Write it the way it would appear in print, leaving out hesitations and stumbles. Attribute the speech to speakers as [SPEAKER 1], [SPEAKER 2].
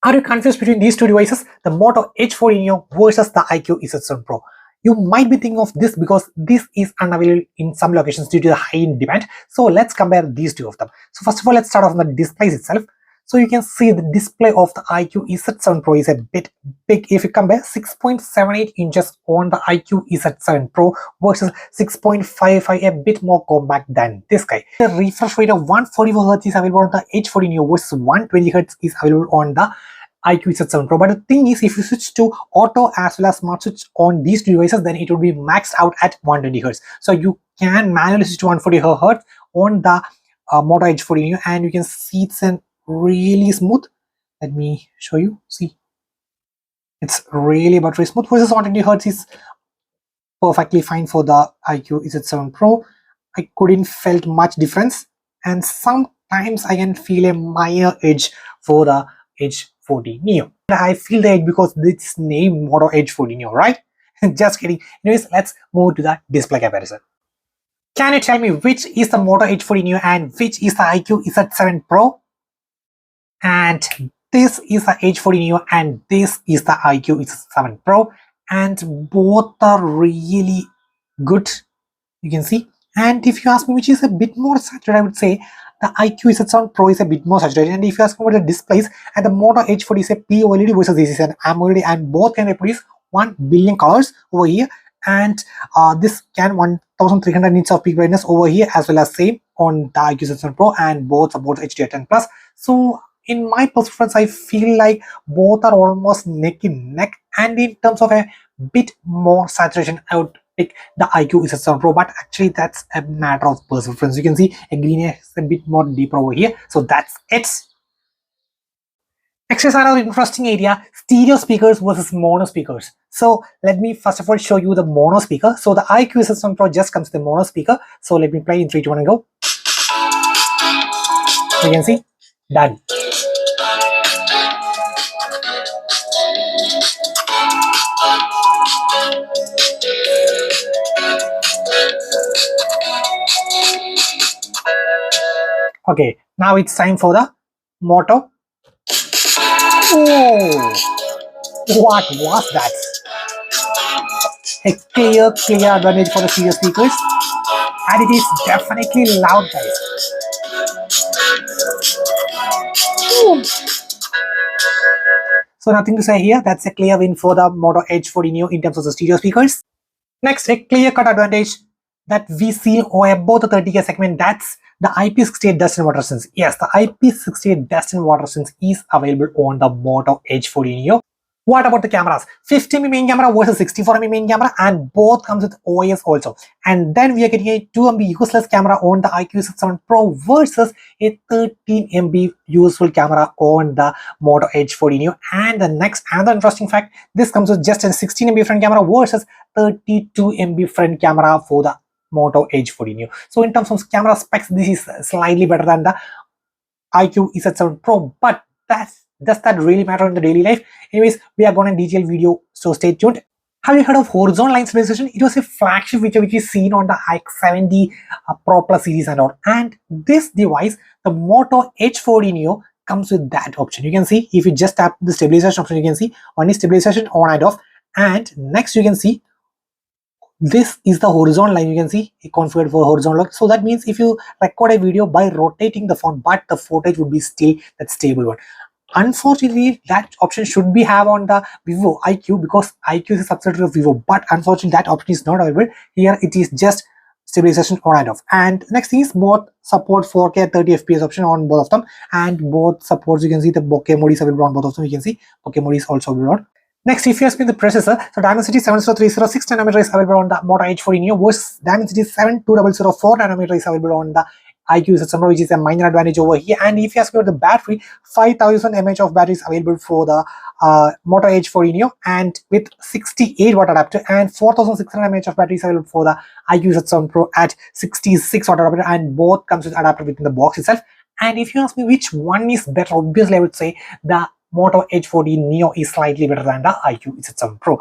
[SPEAKER 1] Are you confused between these two devices, the Moto Edge 40 Neo versus the Iqoo Z7 Pro? You might be thinking of this because this is unavailable in some locations due to the high in demand. So let's compare these two of them. So first of all, let's start off on the displays itself. So you can see the display of the Iqoo Z7 Pro is a bit big if you compare 6.78 inches on the Iqoo Z7 Pro versus 6.55, a bit more compact than this guy. The refresh rate of 144Hz is available on the Edge 40 Neo versus 120Hz is available on the Iqoo Z7 Pro. But the thing is, if you switch to auto as well as smart switch on these two devices, then it will be maxed out at 120 Hz. So you can manually switch to 140 Hz on the Moto Edge 40 Neo, and you can see it's an really smooth. Let me show you. See, it's really buttery smooth. Versus 120 Hz is perfectly fine for the Iqoo Z7 Pro. I couldn't felt much difference, and sometimes I can feel a minor edge for the Edge 40 Neo. I feel the edge because it's named Moto Edge 40 Neo, right? Just kidding. Anyways, let's move to the display comparison. Can you tell me which is the Moto Edge 40 Neo and which is the Iqoo Z7 Pro? And this is the Edge 40 Neo and this is the Iqoo Z7 Pro, and both are really good, you can see. And if you ask me which is a bit more saturated, I would say the Iqoo Z7 Pro is a bit more saturated. And if you ask me about the displays, and the Moto Edge 40 is a POLED versus this is an AMOLED, and both can reproduce 1 billion colors over here, and this can 1300 nits of peak brightness over here as well as same on the Iqoo Z7 Pro, and both support HDR10 plus. So in my preference, I feel like both are almost neck and neck, and in terms of a bit more saturation, I would pick the Iqoo Z7 Pro, but actually that's a matter of preference. You can see a green is a bit more deeper over here, so that's it. Next is another interesting area: stereo speakers versus mono speakers. So let me first of all show you the mono speaker. So the Iqoo Z7 Pro just comes with the mono speaker. So let me play in 3, 2, 1 and go. You can see, done. Okay, now it's time for the Moto. Oh, what was that? A clear advantage for the stereo speakers, and it is definitely loud, guys. Ooh. So nothing to say here. That's a clear win for the Moto Edge 40 Neo in terms of the stereo speakers. Next, a clear-cut advantage that we see above the 30K segment, that's the IP68 dust and water resistance. Yes, the IP68 dust and water resistance is available on the Moto Edge 40 Neo. What about the cameras? 50mm main camera versus 64mm main camera, and both comes with OIS also. And then we are getting a 2MP useless camera on the Iqoo Z7 Pro versus a 13MP useful camera on the Moto Edge 40 Neo. And the next, another interesting fact, this comes with just a 16MP front camera versus 32MP front camera for the Moto Edge 40 Neo. So in terms of camera specs, this is slightly better than the Iqoo Z7 Pro, but does that really matter in the daily life? Anyways, we are going to detail video, so stay tuned. Have you heard of horizontal line stabilization? It was a flagship feature which is seen on the X70 Pro Plus series and all. And this device, the Moto Edge 40 Neo, comes with that option. You can see if you just tap the stabilization option, you can see one is stabilization on and off, and next you can see this is the horizontal line. You can see it configured for horizontal lock. So that means if you record a video by rotating the phone, but the footage would be still that stable one. Unfortunately, that option should be have on the Vivo Iqoo, because Iqoo is a subsidiary of Vivo, but unfortunately that option is not available. Here it is just stabilization on and off. And next thing is both support 4K 30 FPS option on both of them, and both supports, you can see the bokeh mode is available on both of them. You can see bokeh mode is also available on. Next, if you ask me the processor, so Dimensity 70306 nanometer is available on the Moto Edge 40 Neo versus Dimensity 72004 nanometer is available on the Iqoo Z7, which is a minor advantage over here. And if you ask me about the battery, 5000 mAh of battery is available for the Moto Edge 40 Neo, and with 68 watt adapter, and 4600 mAh of battery is available for the Iqoo Z7 Pro at 66 watt adapter, and both comes with adapter within the box itself. And if you ask me which one is better, obviously I would say the Moto Edge 40 Neo is slightly better than the Iqoo Z7 Pro.